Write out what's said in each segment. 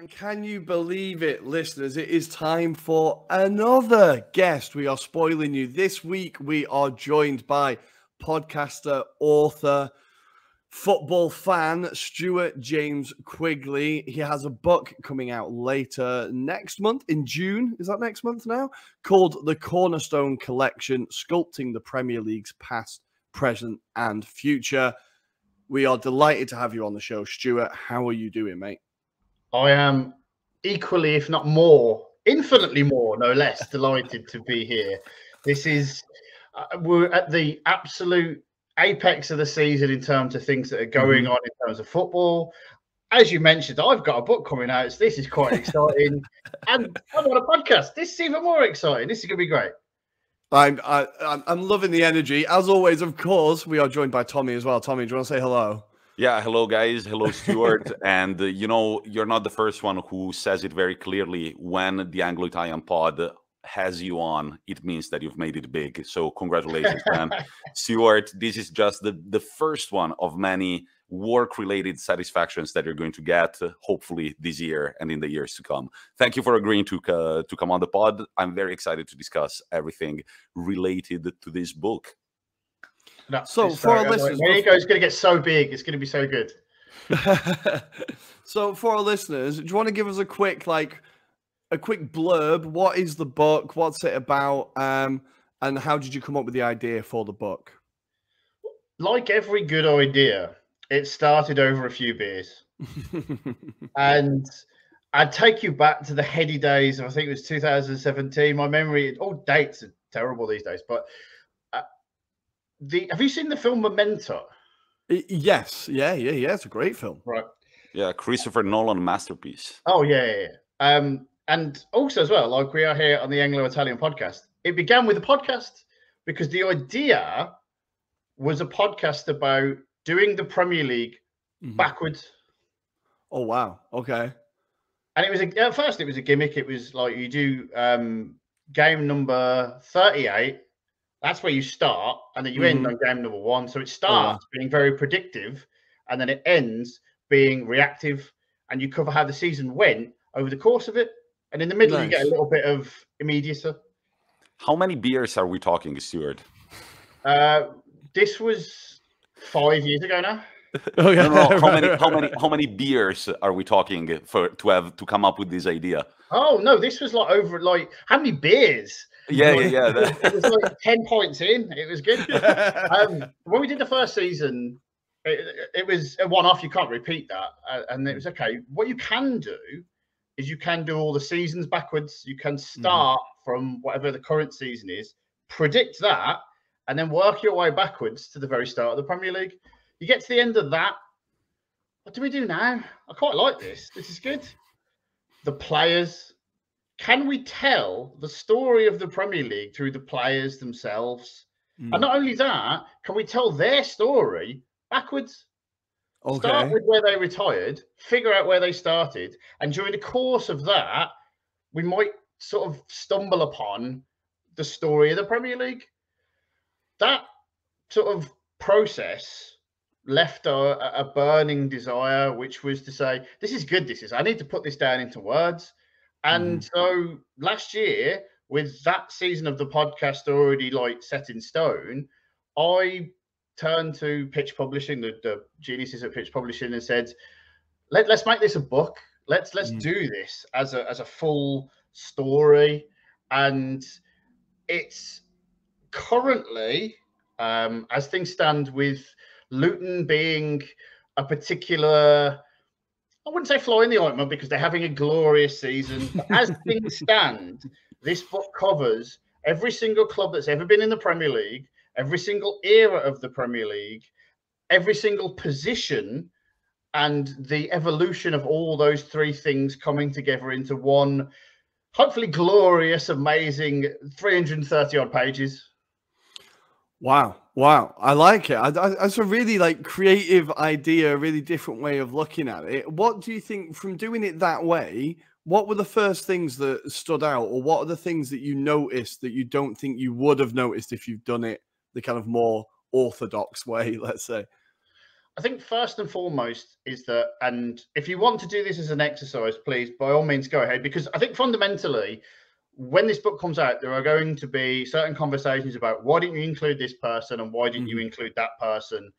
And can you believe it, listeners? It is time for another guest. We are spoiling you. This week, we are joined by podcaster, author, football fan, Stuart James Quigley. He has a book coming out later next month, in June. Is that next month now? Called The Cornerstone Collection, Sculpting the Premier League's Past, Present, and Future. We are delighted to have you on the show, Stuart. How are you doing, mate? I am equally, if not more, infinitely more, no less, delighted to be here. This is, we're at the absolute apex of the season in terms of things that are going on in terms of football. As you mentioned, I've got a book coming out. So this is quite exciting. And I'm on a podcast. This is even more exciting. This is going to be great. I'm loving the energy. As always, of course, we are joined by Tommi as well. Tommi, do you want to say hello? Yeah, hello guys. Hello, Stuart. And you know, you're not the first one who says it very clearly. When the Anglo-Italian pod has you on, it means that you've made it big. So congratulations, man. Stuart, this is just the first one of many work-related satisfactions that you're going to get, hopefully this year and in the years to come. Thank you for agreeing to come on the pod. I'm very excited to discuss everything related to this book. No, so for our listeners, there you go. It's going to get so big. It's going to be so good. So for our listeners, do you want to give us a quick blurb? What is the book? What's it about? And how did you come up with the idea for the book? Like every good idea, it started over a few beers. And I'd take you back to the heady days of, I think it was 2017. My memory, all dates are terrible these days, but have you seen the film Memento? Yes. Yeah. It's a great film. Right. Yeah, Christopher Nolan masterpiece. Oh, yeah. And also as well, like we are here on the Anglo-Italian podcast, it began with a podcast because the idea was a podcast about doing the Premier League backwards. Oh, wow. Okay. And it was at first it was a gimmick. It was like you do game number 38. That's where you start, and then you end on game number 1. So it starts being very predictive, and then it ends being reactive, and you cover how the season went over the course of it. And in the middle, you get a little bit of immediacy. How many beers are we talking, Stuart? This was 5 years ago now. Oh, yeah. No. How many beers are we talking to come up with this idea? Oh no, this was like how many beers? Yeah. It was like 10 points in. It was good. When we did the first season, it was a one-off. You can't repeat that. And it was okay. What you can do is you can do all the seasons backwards. You can start from whatever the current season is, predict that, and then work your way backwards to the very start of the Premier League. You get to the end of that. What do we do now? I quite like this. This is good. The players. Can we tell the story of the Premier League through the players themselves? And not only that, can we tell their story backwards? Okay. Start with where they retired, figure out where they started, and during the course of that, we might sort of stumble upon the story of the Premier League. That sort of process left a burning desire, which was to say, this is good, I need to put this down into words. And so last year, with that season of the podcast already like set in stone, I turned to Pitch Publishing, the geniuses at Pitch Publishing, and said, let's make this a book. Let's do this as a full story. And it's currently, as things stand, with Luton being a particular, I wouldn't say fly in the ointment because they're having a glorious season. But as things stand, this book covers every single club that's ever been in the Premier League, every single era of the Premier League, every single position, and the evolution of all those three things coming together into one, hopefully glorious, amazing 330 odd pages. Wow. I like it. That's a really creative idea, a really different way of looking at it. What do you think from doing it that way? What were the first things that stood out, or what are the things that you noticed that you don't think you would have noticed if you've done it the kind of more orthodox way, let's say? I think first and foremost is that, and if you want to do this as an exercise, please, by all means, go ahead, because I think fundamentally, when this book comes out, there are going to be certain conversations about why didn't you include this person and why didn't you include that person.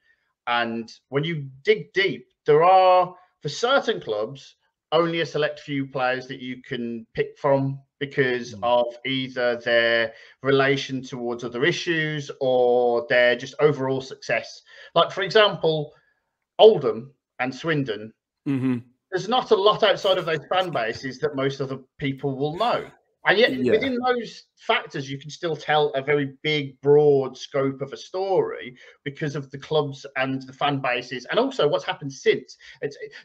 And when you dig deep, there are, for certain clubs, only a select few players that you can pick from because of either their relation towards other issues or their just overall success. Like, for example, Oldham and Swindon, there's not a lot outside of those fan bases that most other people will know. And yet within those factors, you can still tell a very big, broad scope of a story because of the clubs and the fan bases and also what's happened since.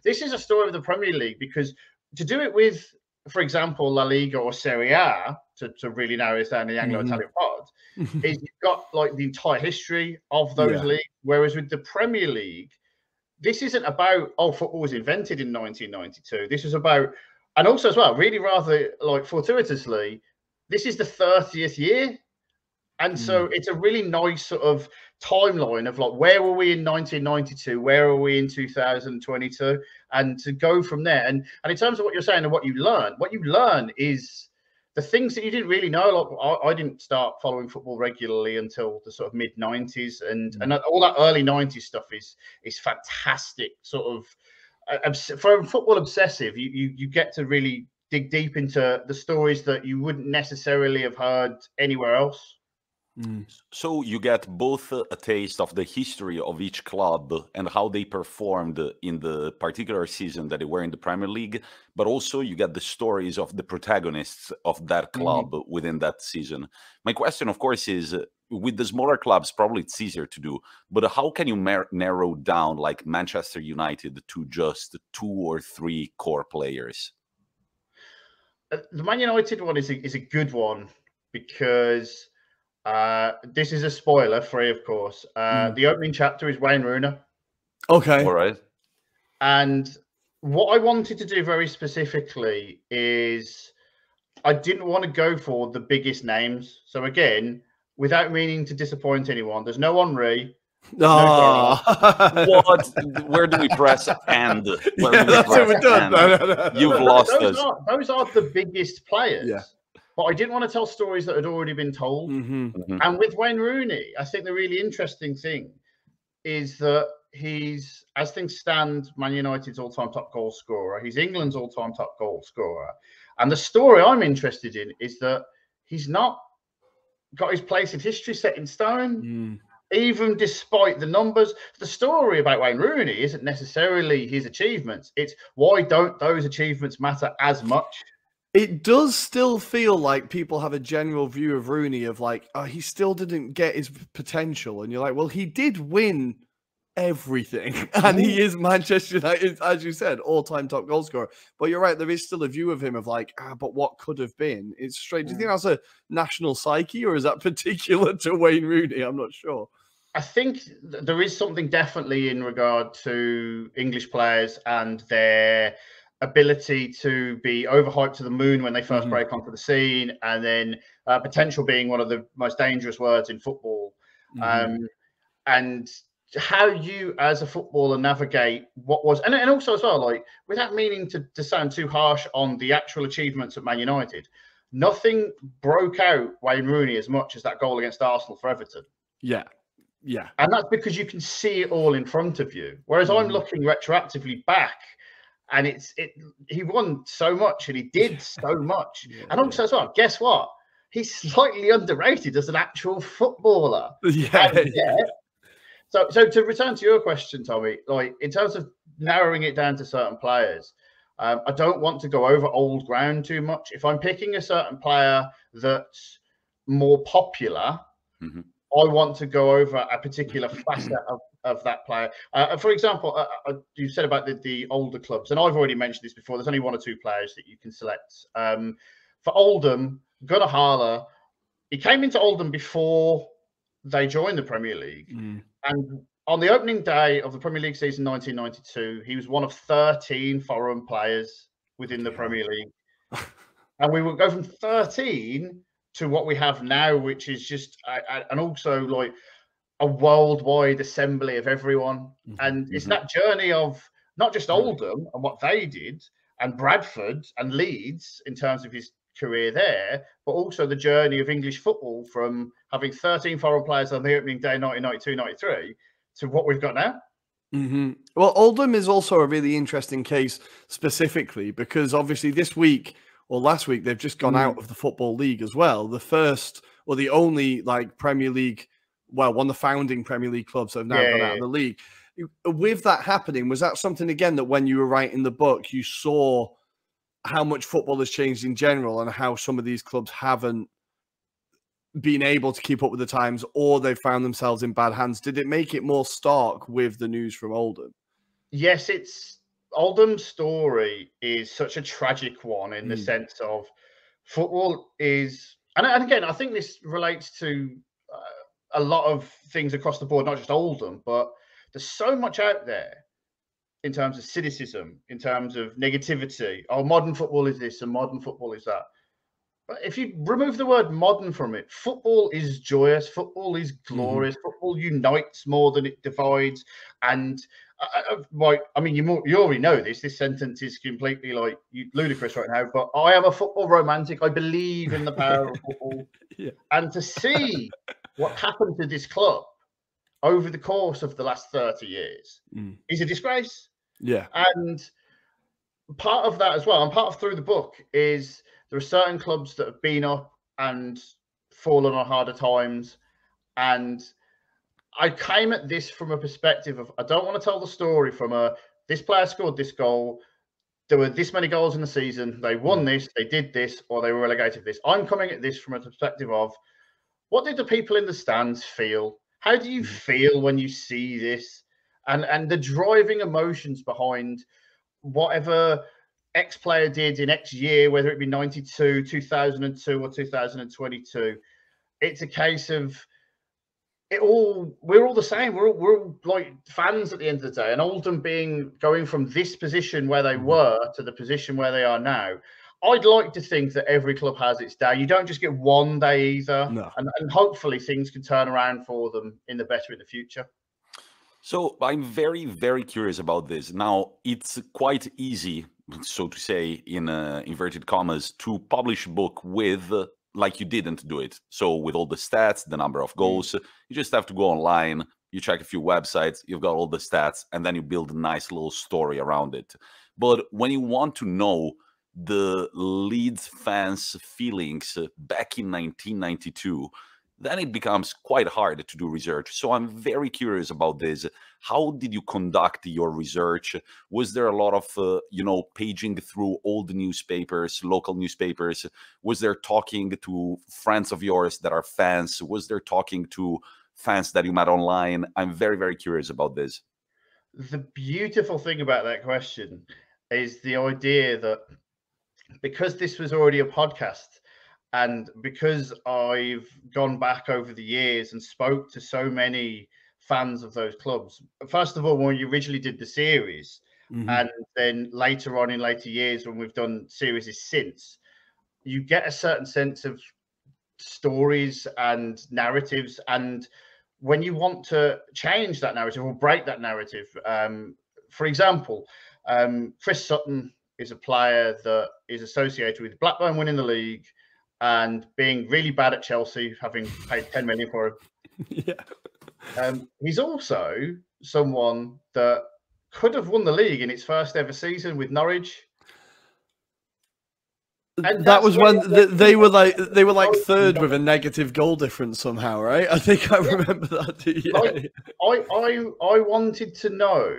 This is a story of the Premier League because to do it with, for example, La Liga or Serie A, to really narrow this down the Anglo-Italian pod, is you've got like the entire history of those leagues, whereas with the Premier League, this isn't about, oh, football was invented in 1992. This is about, and also as well, really rather like fortuitously, this is the 30th year. And so it's a really nice sort of timeline of like, where were we in 1992? Where are we in 2022? And to go from there. And in terms of what you're saying and what you learn is the things that you didn't really know. Like I didn't start following football regularly until the sort of mid 90s, and all that early 90s stuff is fantastic. Sort of for a football obsessive, you get to really dig deep into the stories that you wouldn't necessarily have heard anywhere else. So you get both a taste of the history of each club and how they performed in the particular season that they were in the Premier League, but also you get the stories of the protagonists of that club within that season. My question, of course, is with the smaller clubs, probably it's easier to do, but how can you narrow down like Manchester United to just 2 or 3 core players? The Man United one is a good one because this is a spoiler free, of course. The opening chapter is Wayne Rooney. Okay. All right. And what I wanted to do very specifically is I didn't want to go for the biggest names. So again, without meaning to disappoint anyone, there's no Henry. What? Where do we press end? You've lost us. Those are the biggest players. Yeah. But I didn't want to tell stories that had already been told. And with Wayne Rooney, I think the really interesting thing is that he's, as things stand, Man United's all-time top goal scorer. He's England's all-time top goal scorer. And the story I'm interested in is that he's not got his place in history set in stone. Even despite the numbers, the story about Wayne Rooney isn't necessarily his achievements. It's why don't those achievements matter as much? It does still feel like people have a general view of Rooney of like, oh, he still didn't get his potential. And you're like, well, he did win everything. And he is Manchester United, as you said, all-time top goal scorer. But you're right, there is still a view of him of like, but what could have been? It's strange. Do you think that's a national psyche or is that particular to Wayne Rooney? I'm not sure. I think there is something definitely in regard to English players and their ability to be overhyped to the moon when they first break onto the scene, and then potential being one of the most dangerous words in football. And how you as a footballer navigate what was, and also as well, like without meaning to sound too harsh on the actual achievements at Man United, nothing broke out Wayne Rooney as much as that goal against Arsenal for Everton. Yeah. And that's because you can see it all in front of you. Whereas I'm looking retroactively back, and he won so much and he did so much. And also as well, guess what? He's slightly underrated as an actual footballer. So to return to your question, Tommy, like in terms of narrowing it down to certain players, I don't want to go over old ground too much. If I'm picking a certain player that's more popular, I want to go over a particular facet of that player. For example, you said about the older clubs, and I've already mentioned this before. There's only 1 or 2 players that you can select. For Oldham, Gunnar Harler, he came into Oldham before they joined the Premier League. And on the opening day of the Premier League season 1992, he was one of 13 foreign players within the Premier League. And we will go from 13 to what we have now, which is just, and also like, a worldwide assembly of everyone. And it's that journey of not just Oldham and what they did, and Bradford and Leeds in terms of his career there, but also the journey of English football from having 13 foreign players on the opening day 1992-93 to what we've got now. Well, Oldham is also a really interesting case specifically because obviously this week or last week they've just gone out of the Football League as well. The first or the only like Premier League, well, one of the founding Premier League clubs that have now gone out of the league. With that happening, was that something again that when you were writing the book, you saw how much football has changed in general and how some of these clubs haven't been able to keep up with the times, or they found themselves in bad hands? Did it make it more stark with the news from Oldham? Yes, Oldham's story is such a tragic one in the sense of football is, and again, I think this relates to a lot of things across the board, not just Oldham, but there's so much out there in terms of cynicism, in terms of negativity. Oh, modern football is this and modern football is that. But if you remove the word modern from it, football is joyous, football is glorious, football unites more than it divides. And I mean, you already know this. This sentence is completely like ludicrous right now, but I am a football romantic. I believe in the power of football. And to see what happened to this club over the course of the last 30 years is a disgrace. And part of that as well, and part of through the book is there are certain clubs that have been up and fallen on harder times. And I came at this from a perspective of, I don't want to tell the story from this player scored this goal, there were this many goals in the season, they won this, they did this, or they were relegated this. I'm coming at this from a perspective of, what did the people in the stands feel? How do you feel when you see this? And the driving emotions behind whatever X player did in X year, whether it be 92, 2002, or 2022. It's a case of we're all the same. We're all like fans at the end of the day. And Oldham going from this position where they were to the position where they are now. I'd like to think that every club has its day. You don't just get one day either. No. And hopefully things can turn around for them in the future. So I'm very, very curious about this. Now, it's quite easy, so to say, in inverted commas, to publish a book with, like you didn't do it. So with all the stats, the number of goals, you just have to go online, you check a few websites, you've got all the stats, and then you build a nice little story around it. But when you want to know the Leeds fans' feelings back in 1992, then it becomes quite hard to do research. So I'm very curious about this. How did you conduct your research? Was there a lot of, paging through old newspapers, local newspapers? Was there talking to friends of yours that are fans? Was there talking to fans that you met online? I'm very, very curious about this. The beautiful thing about that question is the idea that because this was already a podcast, and because I've gone back over the years and spoke to so many fans of those clubs, first of all, when you originally did the series, and then later on in later years when we've done series since, you get a certain sense of stories and narratives. And when you want to change that narrative or break that narrative, for example, Chris Sutton is a player that is associated with Blackburn winning the league and being really bad at Chelsea, having paid 10 million for him. He's also someone that could have won the league in its first ever season with Norwich. And that was when they were like third with a negative goal difference somehow, right? I think I remember that. I wanted to know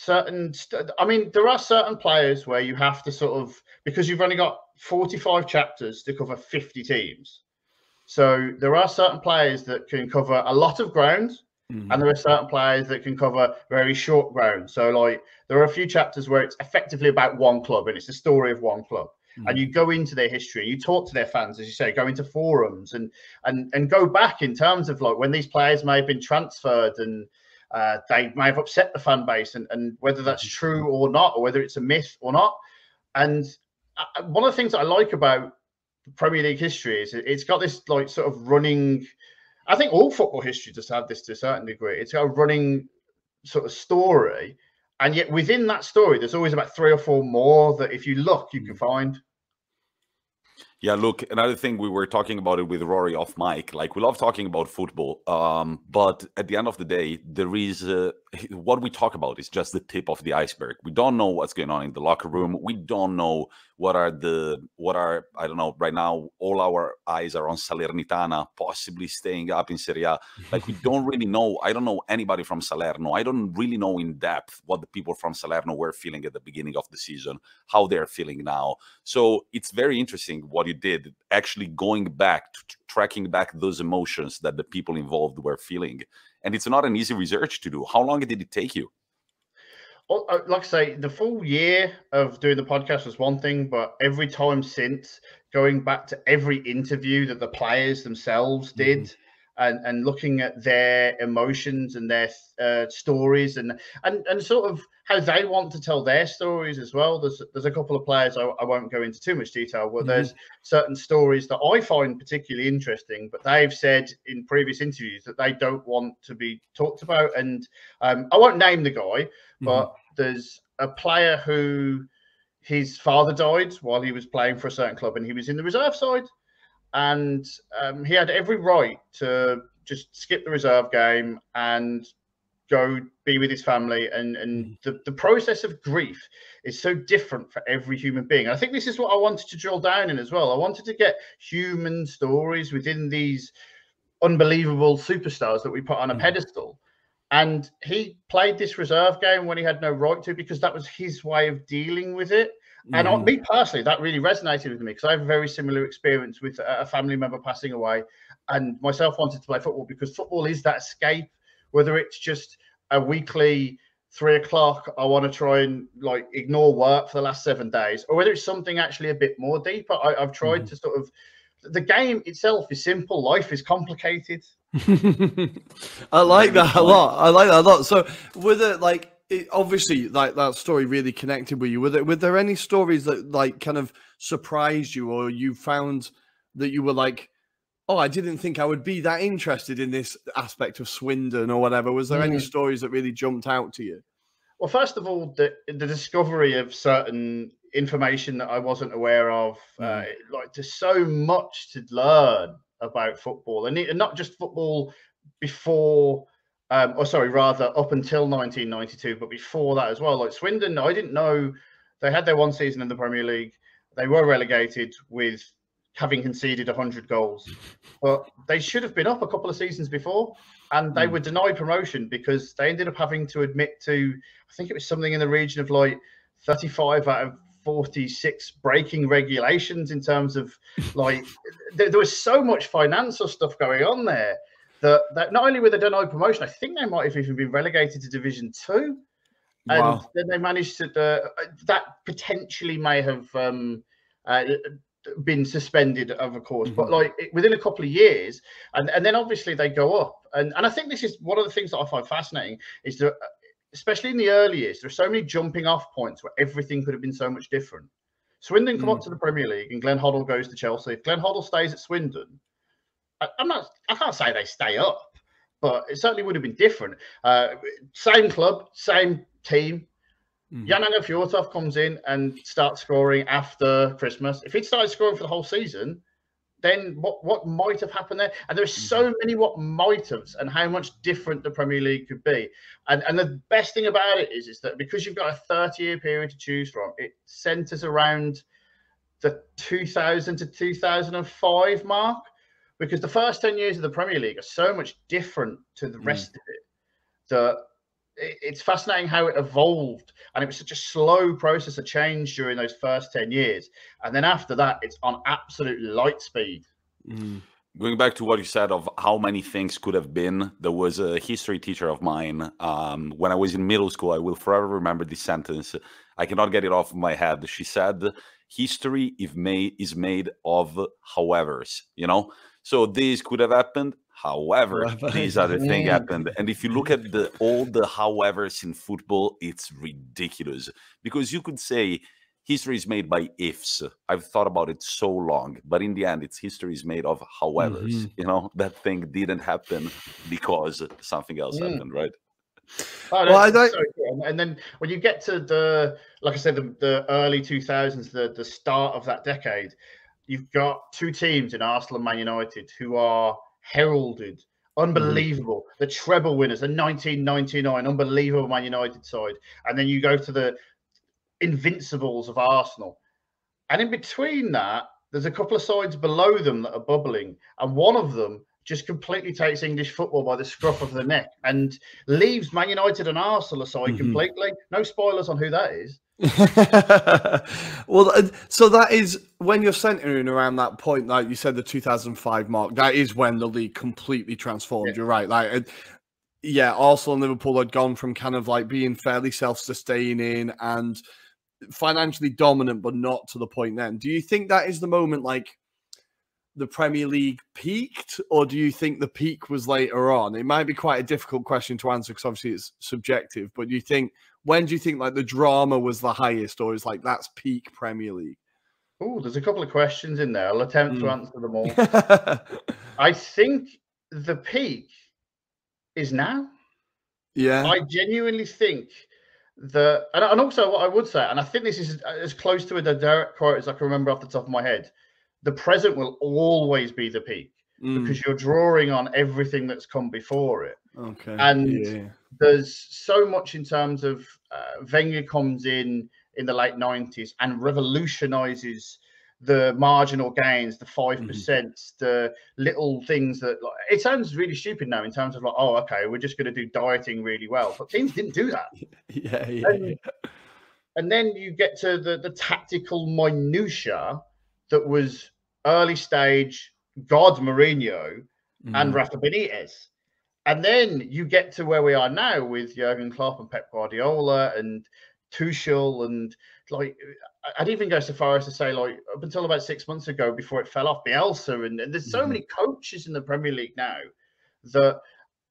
there are certain players where you have to sort of, because you've only got 45 chapters to cover 50 teams. So there are certain players that can cover a lot of ground, and there are certain players that can cover very short ground. So like there are a few chapters where it's effectively about one club and it's the story of one club. And you go into their history, you talk to their fans, as you say, go into forums and go back in terms of like when these players may have been transferred and they may have upset the fan base and whether that's true or not, or whether it's a myth or not. And one of the things that I like about Premier League history is it's got this like sort of running I think all football history does have this to a certain degree. It's a running sort of story, and yet within that story, there's always about 3 or 4 more that, if you look, you can find. Yeah, look, another thing, we were talking about it with Rory off mic. Like, we love talking about football, but at the end of the day, there is what we talk about is just the tip of the iceberg. We don't know what's going on in the locker room. We don't know what are I don't know, right now all our eyes are on Salernitana possibly staying up in Serie A. Like, we don't really know. I don't know anybody from Salerno. I don't really know in depth what the people from Salerno were feeling at the beginning of the season, how they're feeling now. So it's very interesting what you did, actually going back to tracking back those emotions that the people involved were feeling. And it's not an easy research to do. How long did it take you? Well, like I say, the full year of doing the podcast was one thing, but every time since, going back to every interview that the players themselves did, and looking at their emotions and their stories and sort of how they want to tell their stories as well. There's a couple of players, I won't go into too much detail, but there's certain stories that I find particularly interesting, but they've said in previous interviews that they don't want to be talked about. And I won't name the guy, but there's a player who his father died while he was playing for a certain club, and he was in the reserve side. And he had every right to just skip the reserve game and go be with his family. And the process of grief is so different for every human being. And I think this is what I wanted to drill down in as well. I wanted to get human stories within these unbelievable superstars that we put on a pedestal. And he played this reserve game when he had no right to, because that was his way of dealing with it. And me personally, that really resonated with me, because I have a very similar experience with a family member passing away, and myself wanted to play football because football is that escape, whether it's just a weekly 3 o'clock, I want to try and like ignore work for the last 7 days, or whether it's something actually a bit more deeper. I've tried to sort of, the game itself is simple, life is complicated. I like that a lot. I like that a lot. So with it, like, obviously, like, that story really connected with you. Were there any stories that like kind of surprised you, or you found that you were like, oh, I didn't think I would be that interested in this aspect of Swindon or whatever? Was there any stories that really jumped out to you? Well, first of all, the discovery of certain information that I wasn't aware of. Like, there's so much to learn about football, and not just football before, rather up until 1992, but before that as well. Like Swindon, I didn't know they had their one season in the Premier League. They were relegated with having conceded 100 goals, but they should have been up a couple of seasons before, and they were denied promotion because they ended up having to admit to, I think it was something in the region of like 35 out of 46 breaking regulations, in terms of like, there was so much financial stuff going on there that not only were they denied promotion, I think they might have even been relegated to Division 2. And then they managed to, that potentially may have been suspended of a course, but like within a couple of years, and then obviously they go up. And I think this is one of the things that I find fascinating, is that especially in the early years, there are so many jumping off points where everything could have been so much different. Swindon come up to the Premier League, and Glenn Hoddle goes to Chelsea. If Glenn Hoddle stays at Swindon, I can't say they stay up, but it certainly would have been different. Same club, same team. Jan Fjortov comes in and starts scoring after Christmas. If he'd started scoring for the whole season, then what might have happened there? And there's so many what might haves, and how much different the Premier League could be. And the best thing about it is that because you've got a 30-year period to choose from, it centres around the 2000 to 2005 mark, because the first 10 years of the Premier League are so much different to the rest of it that it's fascinating how it evolved, and it was such a slow process of change during those first 10 years. And then after that, it's on absolute light speed. Going back to what you said of how many things could have been, there was a history teacher of mine when I was in middle school. I will forever remember this sentence. I cannot get it off of my head. She said, history is made of howevers, you know? So this could have happened. However, these other things happened. And if you look at all the howevers in football, it's ridiculous. Because you could say history is made by ifs. I've thought about it so long, but in the end, it's history is made of howevers. You know, that thing didn't happen because something else happened, right? Oh, well, so cool. And then when you get to the, like I said, the early 2000s, the start of that decade, you've got two teams in Arsenal and Man United who are heralded, unbelievable. The treble winners, the 1999, unbelievable Man United side. And then you go to the invincibles of Arsenal. And in between that, there's a couple of sides below them that are bubbling. And one of them just completely takes English football by the scruff of the neck and leaves Man United and Arsenal aside completely. No spoilers on who that is. Well, so that is when you're centering around that point, like you said, the 2005 mark, that is when the league completely transformed. Yeah. You're right. Like, yeah, Arsenal and Liverpool had gone from kind of like being fairly self-sustaining and financially dominant, but not to the point then. Do you think that is the moment like the Premier League peaked, or do you think the peak was later on? It might be quite a difficult question to answer because obviously it's subjective, but do you think, when do you think like the drama was the highest, or is like that's peak Premier League? Oh, there's a couple of questions in there. I'll attempt to answer them all. I think the peak is now. Yeah. I genuinely think that, and also what I would say, and I think this is as close to a direct quote as I can remember off the top of my head, the present will always be the peak because you're drawing on everything that's come before it. Okay. And there's so much in terms of Wenger comes in the late 90s and revolutionizes the marginal gains, the 5%, the little things that, like, it sounds really stupid now in terms of like, oh, okay, we're just going to do dieting really well. But teams didn't do that. And then you get to the tactical minutia that was early stage God Mourinho and Rafa Benitez. And then you get to where we are now with Jurgen Klopp and Pep Guardiola and Tuchel, and like I'd even go so far as to say, like, up until about 6 months ago, before it fell off, Bielsa, and there's so many coaches in the Premier League now that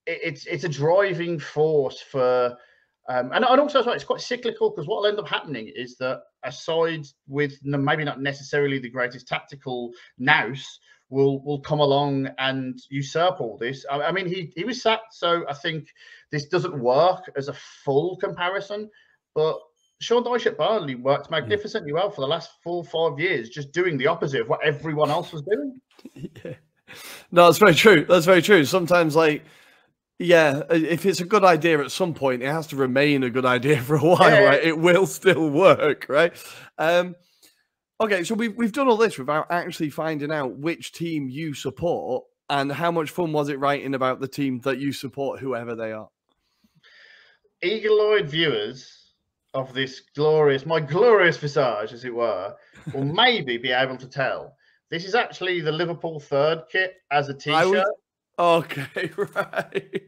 it's a driving force for, and also it's quite cyclical, because what will end up happening is that a side with maybe not necessarily the greatest tactical nous will come along and usurp all this. I mean, he was sacked, so I think this doesn't work as a full comparison, but Sean Dyche at Burnley worked magnificently well for the last 4 or 5 years, just doing the opposite of what everyone else was doing. Yeah. No, that's very true. That's very true. Sometimes, like, yeah, if it's a good idea at some point, it has to remain a good idea for a while, right? It will still work, right? Okay, so we've done all this without actually finding out which team you support, and how much fun was it writing about the team that you support, whoever they are? Eagle-eyed viewers of this my glorious visage, as it were, will maybe be able to tell. This is actually the Liverpool third kit as a T-shirt. Okay, right.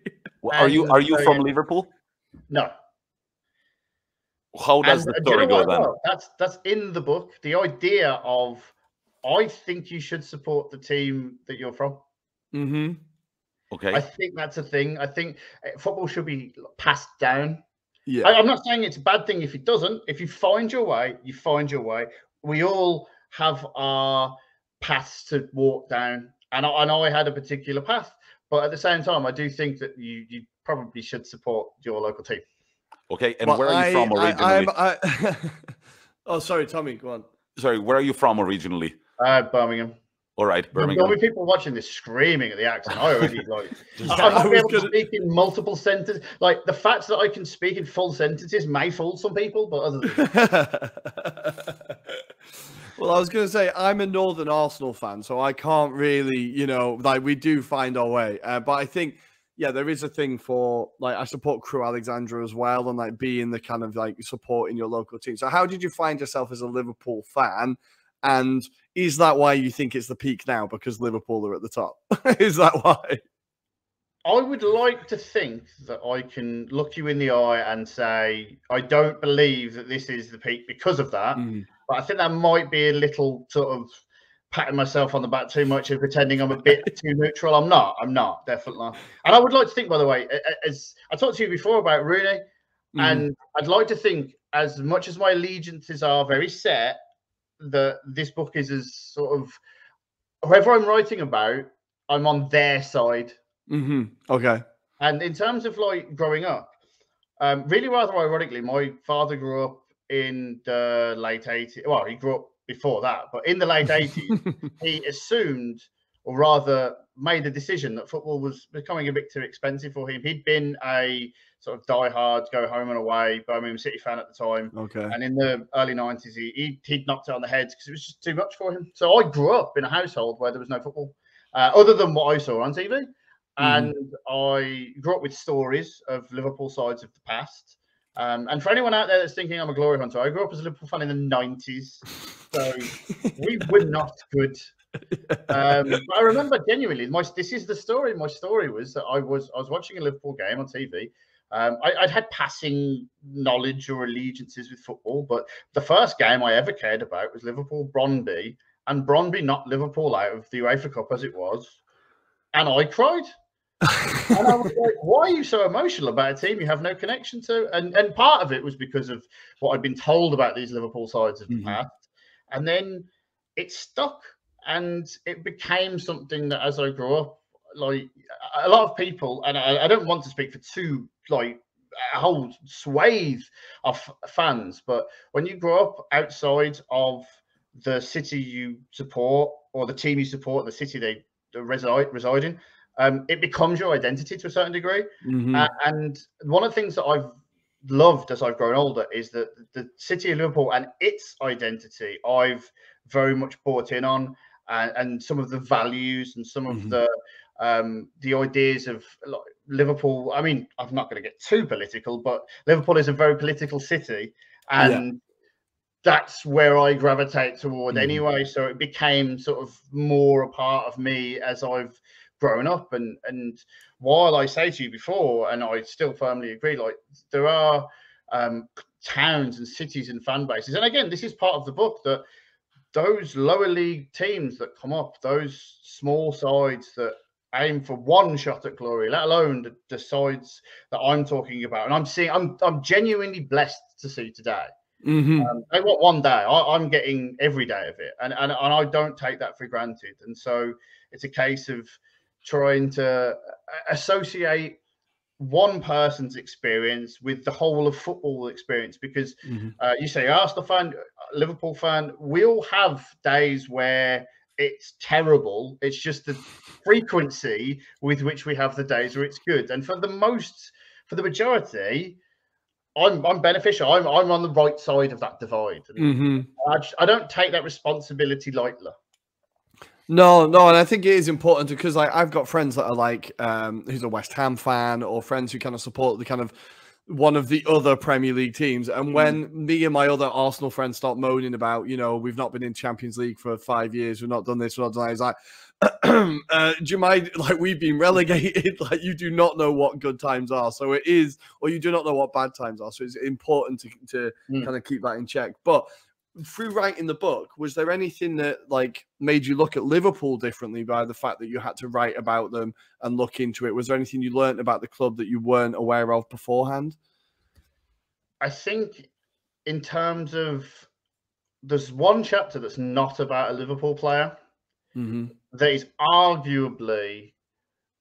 Are you from Liverpool? No. How does the story go then? That's in the book. The idea of, I think you should support the team that you're from. Okay. I think that's a thing. I think football should be passed down. Yeah. I'm not saying it's a bad thing if it doesn't. If you find your way, you find your way. We all have our paths to walk down, and I had a particular path. But at the same time, I do think that you probably should support your local team. Okay, and where are you from originally? Oh, sorry, Tommy, go on. Sorry, where are you from originally? Birmingham. All right, Birmingham. There'll be people watching this screaming at the accent. I already like. I might be able to speak in multiple sentences. Like, the fact that I can speak in full sentences may fool some people, but other than that. Well, I was going to say, I'm a Northern Arsenal fan, so I can't really, like, we do find our way. But I think, yeah, there is a thing for, like, I support Crew Alexandra as well, and like being the kind of like supporting your local team. So how did you find yourself as a Liverpool fan? And is that why you think it's the peak now, because Liverpool are at the top? Is that why? I would like to think that I can look you in the eye and say, I don't believe that this is the peak because of that. But I think that might be a little sort of patting myself on the back too much and pretending I'm a bit too neutral. I'm not, definitely not. And I would like to think, by the way, as I talked to you before about Rooney, and I'd like to think as much as my allegiances are very set, that this book is as sort of whoever I'm writing about, I'm on their side. Okay. And in terms of like growing up, really rather ironically, my father grew up in the late 80s. Well, he grew up before that, but in the late 80s, he assumed, or rather made the decision, that football was becoming a bit too expensive for him. He'd been a sort of die-hard, go home and away Birmingham City fan at the time. Okay. And in the early 90s, he'd knocked it on the head because it was just too much for him. So I grew up in a household where there was no football, other than what I saw on TV. And I grew up with stories of Liverpool sides of the past. And for anyone out there that's thinking I'm a glory hunter, I grew up as a Liverpool fan in the 90s. So we were not good. But I remember genuinely, this is the story. My story was that I was watching a Liverpool game on TV. I'd had passing knowledge or allegiances with football, but the first game I ever cared about was Liverpool-Brøndby, and Brøndby knocked Liverpool out of the UEFA Cup as it was. And I cried. And I was like, why are you so emotional about a team you have no connection to? And part of it was because of what I'd been told about these Liverpool sides of the past. And then it stuck, and it became something that as I grew up, like a lot of people, and I don't want to speak for a whole swathe of fans, but when you grow up outside of the city you support or the team you support, the city they reside in, it becomes your identity to a certain degree. And one of the things that I've loved as I've grown older is that the city of Liverpool and its identity I've very much bought in on, and some of the values and some of the ideas of like, Liverpool. I mean, I'm not going to get too political, but Liverpool is a very political city, and that's where I gravitate toward anyway. So it became sort of more a part of me as I've grown up. And while I say to you before, and I still firmly agree, like there are towns and cities and fan bases, and again, this is part of the book, that those lower league teams that come up, those small sides that aim for one shot at glory, let alone the sides that I'm talking about, and I'm genuinely blessed to see today. I want one day. I'm getting every day of it, and I don't take that for granted. And so it's a case of trying to associate one person's experience with the whole of football experience, because you say Arsenal fan, Liverpool fan, we all have days where it's terrible. It's just the frequency with which we have the days where it's good. And for the majority, I'm beneficial. I'm on the right side of that divide. And I don't take that responsibility lightly. No, and I think it is important because I've got friends that are like who's a West Ham fan, or friends who kind of support the kind of one of the other Premier League teams. And when me and my other Arsenal friends start moaning about, we've not been in Champions League for 5 years, we've not done this, we've not done that, it's like, do you mind, like, we've been relegated, like, you do not know what good times are. So it is, or you do not know what bad times are. So it's important to kind of keep that in check. But through writing the book, was there anything that like made you look at Liverpool differently by the fact that you had to write about them and look into it? Was there anything you learned about the club that you weren't aware of beforehand? I think in terms of, there's one chapter that's not about a Liverpool player. That is arguably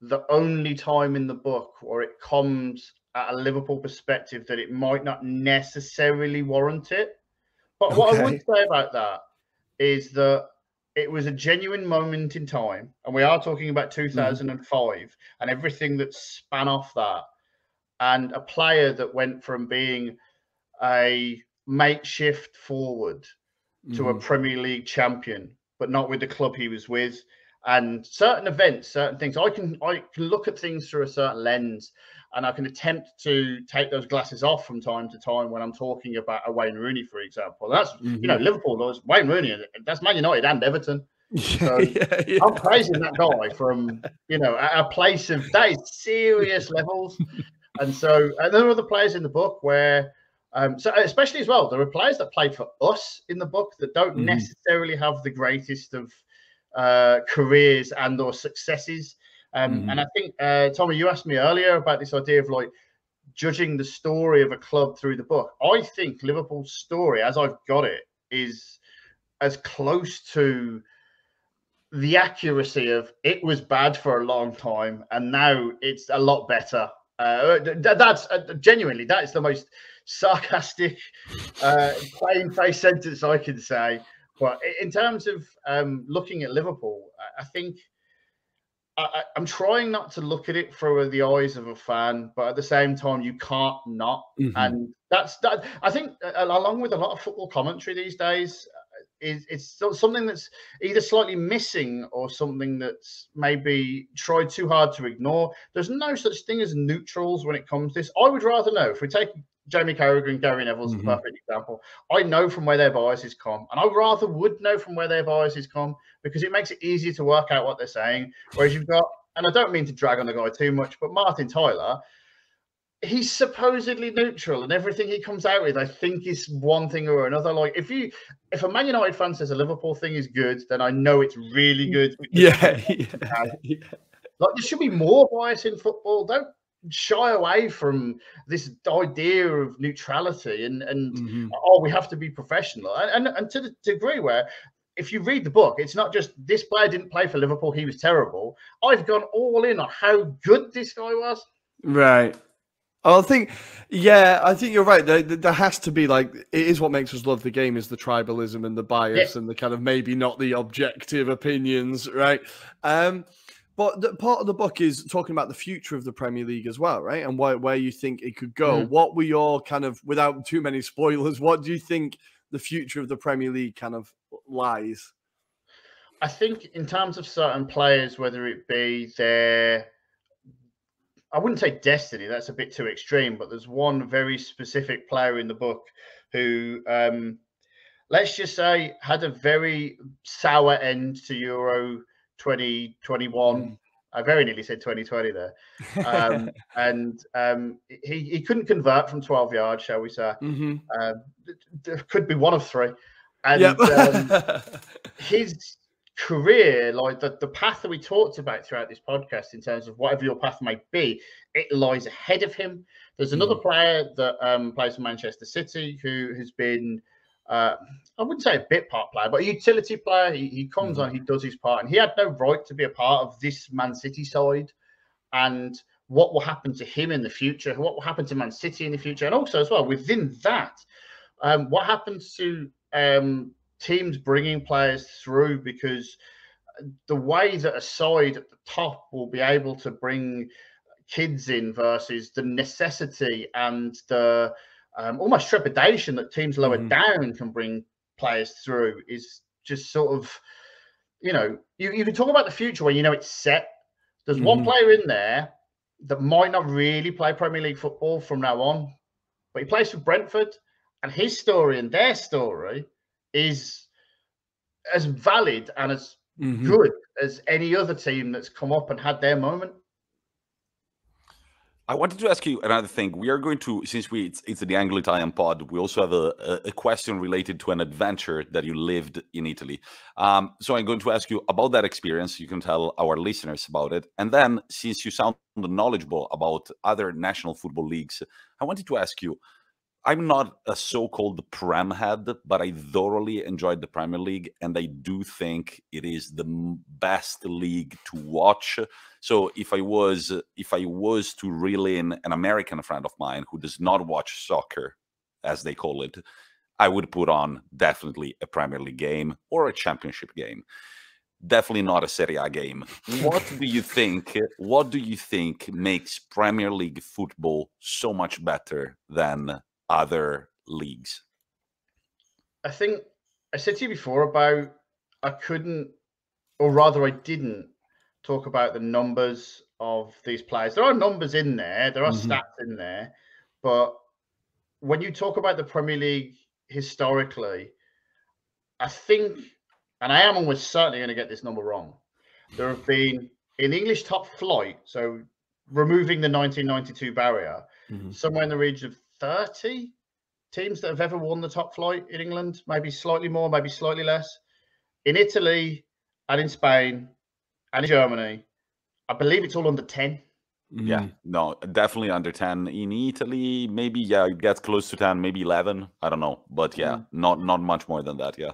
the only time in the book where it comes at a Liverpool perspective that it might not necessarily warrant it. But what I would say about that is that it was a genuine moment in time, and we are talking about 2005 and everything that span off that, and a player that went from being a makeshift forward to a Premier League champion, but not with the club he was with, and certain events, certain things. I can look at things through a certain lens, and I can attempt to take those glasses off from time to time when I'm talking about a Wayne Rooney, for example. That's Liverpool does Wayne Rooney, that's Man United and Everton. So I'm praising that guy from a place of that is serious levels. And so there are other players in the book where so especially as well, there are players that played for us in the book that don't necessarily have the greatest of careers and or successes. And I think, Tommy, you asked me earlier about this idea of like, judging the story of a club through the book. I think Liverpool's story, as I've got it, is as close to the accuracy of it was bad for a long time and now it's a lot better. That's genuinely, that is the most sarcastic, plain-faced sentence I can say. But in terms of looking at Liverpool, I think I'm trying not to look at it through the eyes of a fan, but at the same time, you can't not. And that's that. I think, along with a lot of football commentary these days, it's something that's either slightly missing or something that's maybe tried too hard to ignore. There's no such thing as neutrals when it comes to this. I would rather know, if we take Jamie Carragher and Gary Neville's the perfect example, I know from where their biases come, and I rather would know from where their biases come, because it makes it easier to work out what they're saying. Whereas you've got, and I don't mean to drag on the guy too much, but Martin Tyler, he's supposedly neutral, and everything he comes out with, I think, is one thing or another. Like, if a Man United fan says a Liverpool thing is good, then I know it's really good. Yeah. Like, there should be more bias in football. Don't shy away from this idea of neutrality and oh, we have to be professional. And to the degree where, if you read the book, it's not just this player didn't play for Liverpool, he was terrible. I've gone all in on how good this guy was. Right. I think you're right. There has to be, like, it is what makes us love the game, is the tribalism and the bias and the kind of maybe not the objective opinions, right? But part of the book is talking about the future of the Premier League as well, right? And where you think it could go. What were your kind of, without too many spoilers, what do you think the future of the Premier League kind of lies? I think in terms of certain players, whether it be their, I wouldn't say destiny, that's a bit too extreme, but there's one very specific player in the book who, let's just say, had a very sour end to Euro 2021. I very nearly said 2020 there. And he couldn't convert from 12 yards, shall we say. There could be one of three. And his career, like the path that we talked about throughout this podcast, in terms of whatever your path may be, it lies ahead of him. There's another player that plays for Manchester City who has been, I wouldn't say a bit part player, but a utility player. He comes on, he does his part, and he had no right to be a part of this Man City side. And what will happen to him in the future? What will happen to Man City in the future? And also, as well, within that, what happens to teams bringing players through? Because the way that a side at the top will be able to bring kids in versus the necessity and the almost trepidation that teams lower down can bring players through is just sort of, you can talk about the future when you know it's set. There's one player in there that might not really play Premier League football from now on, but he plays for Brentford, and his story and their story is as valid and as good as any other team that's come up and had their moment. I wanted to ask you another thing. We are going to, since it's the Anglo-Italian pod, we also have a question related to an adventure that you lived in Italy. So I'm going to ask you about that experience. You can tell our listeners about it. And then, since you sound knowledgeable about other national football leagues, I wanted to ask you, I'm not a so-called Prem head, but I thoroughly enjoyed the Premier League, and I do think it is the best league to watch. So if I was to reel in an American friend of mine who does not watch soccer, as they call it, I would put on definitely a Premier League game or a Championship game. Definitely not a Serie A game. What do you think? What do you think makes Premier League football so much better than other leagues? I think I said to you before about I couldn't, or rather I didn't, talk about the numbers of these players. There are numbers in there, there are stats in there, but when you talk about the Premier League historically, I think, and I am almost certainly going to get this number wrong, there have been, in English top flight, so removing the 1992 barrier, somewhere in the region of 30 teams that have ever won the top flight in England, maybe slightly more, maybe slightly less. In Italy and in Spain and in Germany, I believe it's all under 10. Yeah, no, definitely under 10. In Italy, maybe, yeah, it gets close to 10, maybe 11. I don't know. But yeah, not much more than that, yeah.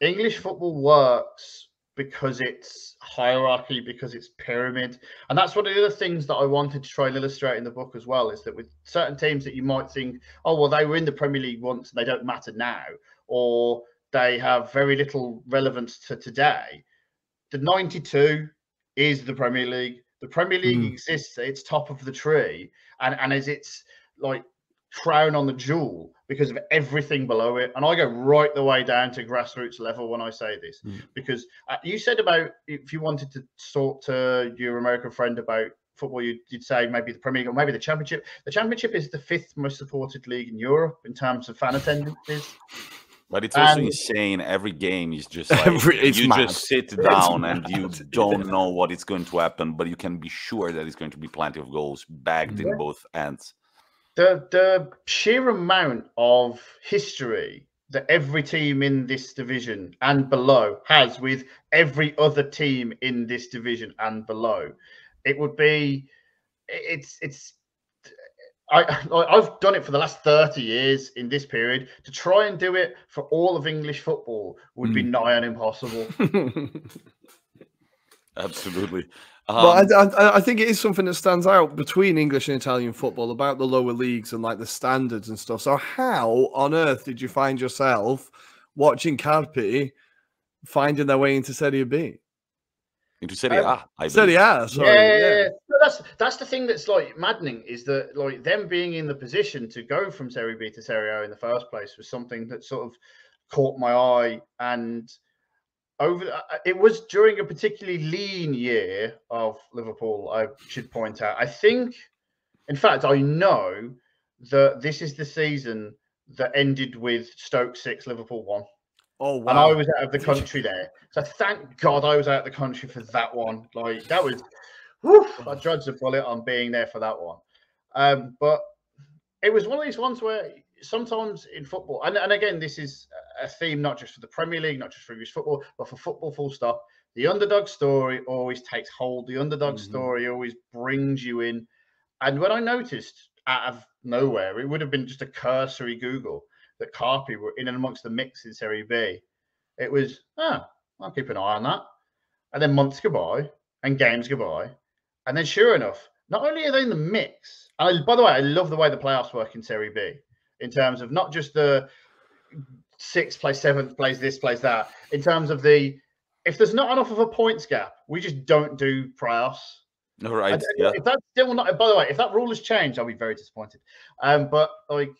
English football works because it's hierarchy, because it's pyramid. And that's one of the other things that I wanted to try and illustrate in the book as well, is that with certain teams that you might think, oh, well, they were in the Premier League once and they don't matter now, or they have very little relevance to today. The 92 is the Premier League. The Premier League exists at its top of the tree and as its like crown on the jewel because of everything below it. And I go right the way down to grassroots level when I say this, because you said about if you wanted to talk to your American friend about football, you'd say maybe the Premier League or maybe the Championship. The Championship is the 5th most supported league in Europe in terms of fan attendances. But it's also insane. Every game is just like just sit down and you don't know what is going to happen, but you can be sure that it's going to be plenty of goals bagged in both ends. The sheer amount of history that every team in this division and below has with every other team in this division and below, it would be I've done it for the last 30 years in this period. To try and do it for all of English football would be nigh on impossible. Absolutely. Well, I think it is something that stands out between English and Italian football about the lower leagues and like the standards and stuff. So how on earth did you find yourself watching Carpi finding their way into Serie B? Into Serie A, I Serie A, sorry. Yeah. No, that's the thing that's like maddening, is that like them being in the position to go from Serie B to Serie A in the first place was something that sort of caught my eye. And it was during a particularly lean year of Liverpool, I should point out. I think, in fact, I know that this is the season that ended with Stoke 6, Liverpool 1. Oh, wow. And I was out of the country there. So thank God I was out of the country for that one. Like, that was, I dodged a bullet on being there for that one. But it was one of these ones where sometimes in football, and again, this is a theme not just for the Premier League, not just for English football, but for football full stop. The underdog story always takes hold. The underdog story always brings you in. And when I noticed out of nowhere, it would have been just a cursory Google, that Carpi were in and amongst the mix in Serie B. It was, I'll keep an eye on that. And then months go by and games go by. And then sure enough, not only are they in the mix, and by the way, I love the way the playoffs work in Serie B, in terms of not just the 6th place, 7th place, this place, that, in terms of if there's not enough of a points gap, we just don't do playoffs. All right. Yeah. If that's still not, by the way, if that rule has changed, I'll be very disappointed. But like,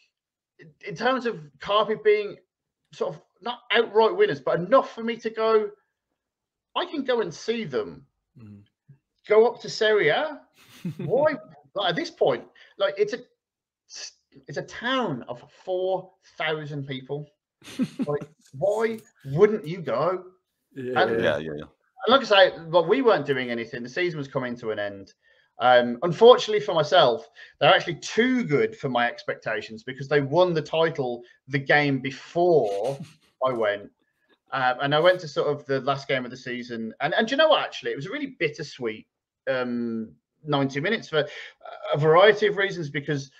in terms of Carpi being sort of not outright winners, but enough for me to go, I can go and see them go up to Serie A. Why? Like, at this point, like it's a town of 4,000 people. Like, why wouldn't you go? Yeah. And like I say, well, we weren't doing anything. The season was coming to an end. Unfortunately for myself, they're actually too good for my expectations, because they won the title the game before I went. And I went to sort of the last game of the season. And you know what, actually, it was a really bittersweet 90 minutes for a variety of reasons, because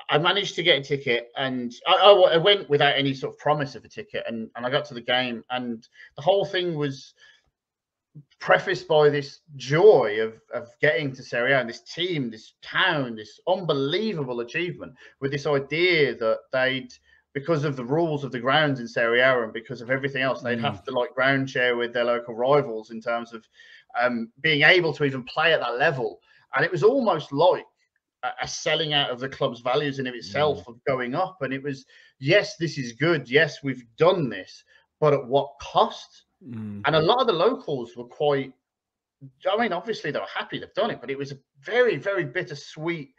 I managed to get a ticket, and I went without any sort of promise of a ticket. And I got to the game, and the whole thing was prefaced by this joy of getting to Serie A and this team, this town, this unbelievable achievement, with this idea that they'd, because of the rules of the grounds in Serie A and because of everything else, they'd have to like ground share with their local rivals in terms of being able to even play at that level. And it was almost like a selling out of the club's values in of itself of going up. And it was, yes, this is good. Yes, we've done this, but at what cost? And a lot of the locals were quite, I mean, obviously they were happy they've done it, but it was a very, very bittersweet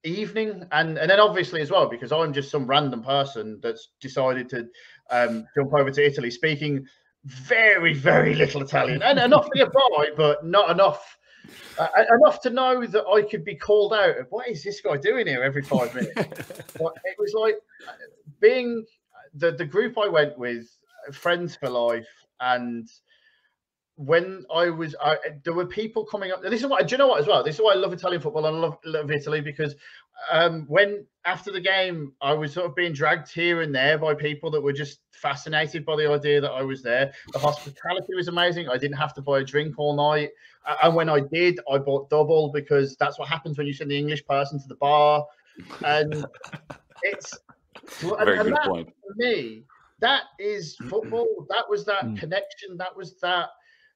evening. And then obviously as well, because I'm just some random person that's decided to jump over to Italy, speaking very, very little Italian, and enough nearby, but not enough. Enough to know that I could be called out of, what is this guy doing here every 5 minutes? But it was like being the group I went with, friends for life, and when there were people coming up. This is what, do you know what as well? This is why I love Italian football and I love Italy, because when after the game, I was sort of being dragged here and there by people that were just fascinated by the idea that I was there. The hospitality was amazing. I didn't have to buy a drink all night. And when I did, I bought double, because that's what happens when you send the English person to the bar. And it's Very good point. For me, that is football. That was that connection. That was that,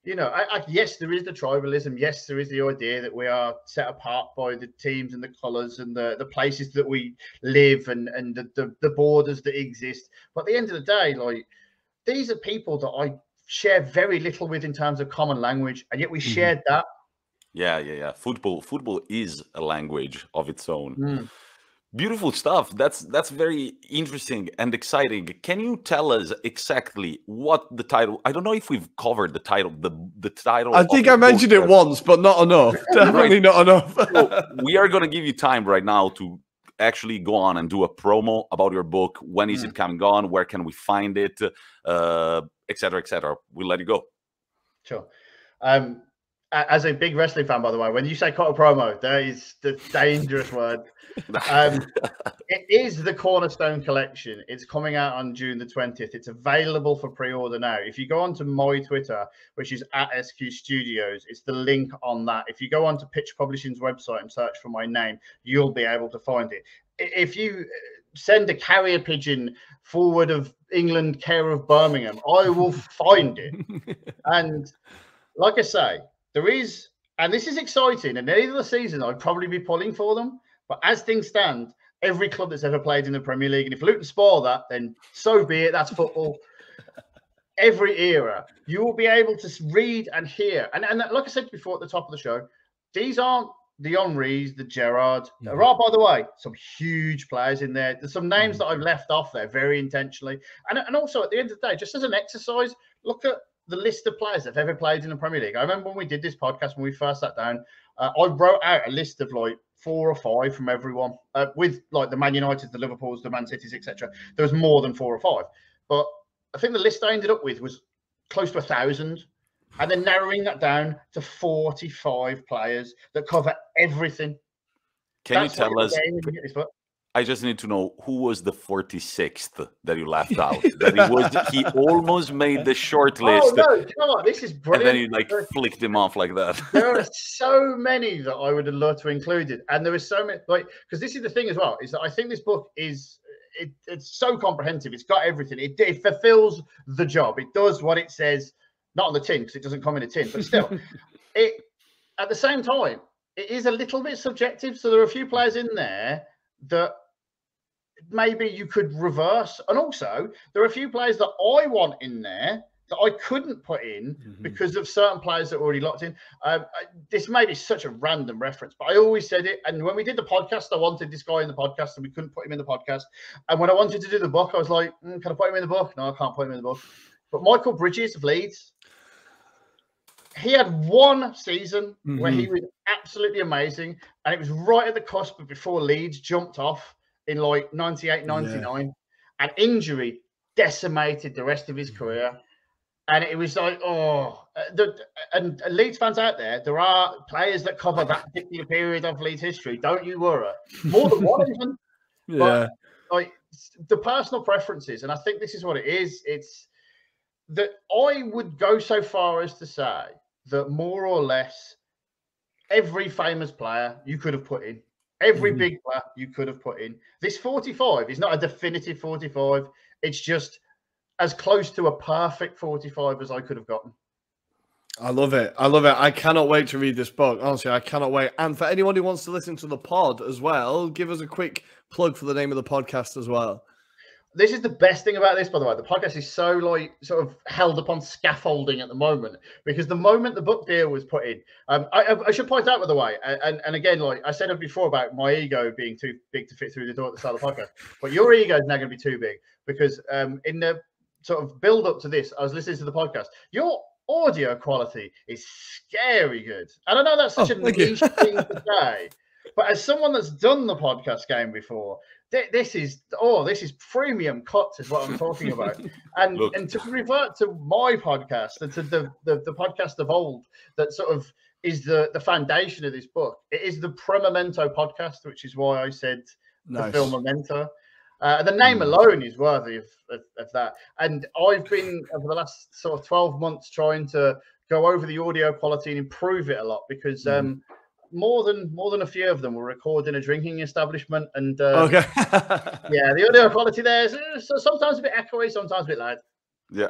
you know, yes, there is the tribalism. Yes, there is the idea that we are set apart by the teams and the colours and the places that we live and the borders that exist. But at the end of the day, like, these are people that I share very little with in terms of common language, and yet we shared that. Yeah. Football is a language of its own. Beautiful stuff. That's very interesting and exciting. Can you tell us exactly what the title? I don't know if we've covered the title. The title. I think I mentioned it once, but not enough. Definitely not enough. So we are going to give you time right now to actually go on and do a promo about your book. When is it coming on? Where can we find it? Etc. etc. We'll let you go. Sure. As a big wrestling fan, by the way, when you say cut a promo, that is the dangerous word. It is the Cornerstone Collection. It's coming out on June the 20th. It's available for pre-order now. If you go onto my Twitter, which is @SQ Studios, it's the link on that. If you go onto Pitch Publishing's website and search for my name, you'll be able to find it. If you send a carrier pigeon forward of England, care of Birmingham, I will find it. And like I say, there is, and this is exciting, and at the end of the season, I'd probably be pulling for them. But as things stand, every club that's ever played in the Premier League, and if Luton spoil that, then so be it. That's football. Every era, you will be able to read and hear. And like I said before at the top of the show, these aren't the Henrys, the Gerrards. There are, by the way, some huge players in there. There's some names that I've left off there very intentionally. And also, at the end of the day, just as an exercise, look at the list of players that have ever played in the Premier League. I remember when we did this podcast, when we first sat down, I wrote out a list of like 4 or 5 from everyone, with like the Man United, the Liverpools, the Man Cities, etc. There was more than 4 or 5, but I think the list I ended up with was close to 1,000, and then narrowing that down to 45 players that cover everything. Can you tell us? I just need to know, who was the 46th that you left out? He almost made the short list. Oh, no, come on, this is brilliant. And then you flicked him off like that. There are so many that I would have loved to include it. And there is so many, because this is the thing as well, is that I think this book is, it's so comprehensive. It's got everything. It fulfills the job. It does what it says, not on the tin, because it doesn't come in a tin, but still, at the same time, it is a little bit subjective. So there are a few players in there that maybe you could reverse, and also there are a few players that I want in there that I couldn't put in because of certain players that were already locked in. This may be such a random reference, but I always said it. And when we did the podcast, I wanted this guy in the podcast, and we couldn't put him in the podcast. And when I wanted to do the book, I was like, can I put him in the book? No, I can't put him in the book. But Michael Bridges of Leeds, he had one season where he was absolutely amazing, and it was right at the cusp of before Leeds jumped off in like 98, 99, and injury decimated the rest of his career. And it was like, and Leeds fans out there are players that cover that particular period of Leeds history. Don't you worry. More than one even. But like the personal preferences, and I think this is what it is. It's that I would go so far as to say that more or less every famous player you could have put in. Every big player you could have put in. This 45 is not a definitive 45. It's just as close to a perfect 45 as I could have gotten. I love it. I love it. I cannot wait to read this book. Honestly, I cannot wait. And for anyone who wants to listen to the pod as well, give us a quick plug for the name of the podcast as well. This is the best thing about this, by the way. The podcast is so like sort of held upon scaffolding at the moment, because the moment the book deal was put in, I should point out, by the way, and again, like I said before about my ego being too big to fit through the door at the start of the podcast, but your ego is now going to be too big, because in the sort of build up to this, I was listening to the podcast. Your audio quality is scary good. And I know that's such a niche thing to say, But as someone that's done the podcast game before, this is premium cuts is what I'm talking about. And and to revert to my podcast, to the podcast of old that sort of is the foundation of this book. It is the Memento podcast, which is why I said the film Memento. The name alone is worthy of that. And I've been over the last sort of 12 months trying to go over the audio quality and improve it a lot because more than a few of them were recorded in a drinking establishment, and okay, yeah, the audio quality there is sometimes a bit echoey, sometimes a bit loud. Yeah.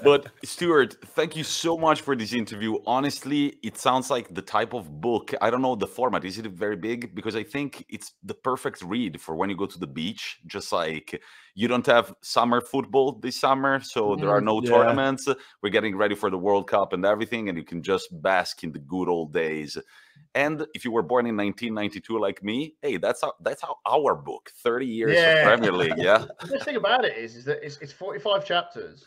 But Stuart, thank you so much for this interview. Honestly, it sounds like the type of book. I don't know the format. Is it very big? Because I think it's the perfect read for when you go to the beach. Just like you don't have summer football this summer, so there are no tournaments. We're getting ready for the World Cup and everything, and you can just bask in the good old days. And if you were born in 1992 like me, hey, that's our book. 30 years of Premier League. Yeah. The best thing about it is that it's 45 chapters,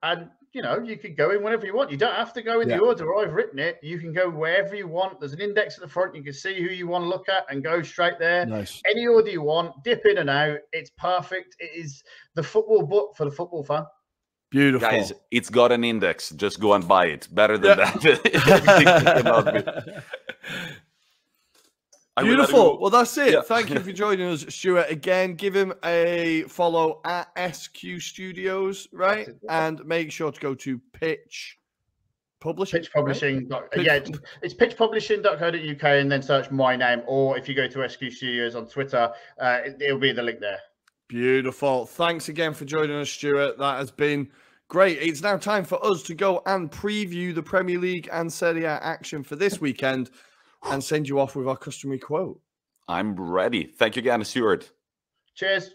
and you know you can go in whenever you want. You don't have to go in the order I've written it. You can go wherever you want. There's an index at the front. You can see who you want to look at and go straight there. Nice. Any order you want, dip in and out. It's perfect. It is the football book for the football fan. Beautiful. Guys, it's got an index. Just go and buy it. Better than that. Beautiful. Well, that's it. Thank you for joining us, Stuart. Again, give him a follow at SQ Studios, right? And make sure to go to Pitch Publishing. Pitch Publishing. Right? It's pitchpublishing.co.uk, and then search my name. Or if you go to SQ Studios on Twitter, it'll be the link there. Beautiful. Thanks again for joining us, Stuart. That has been great. It's now time for us to go and preview the Premier League and Serie A action for this weekend and send you off with our customary quote. I'm ready. Thank you again, Stuart. Cheers.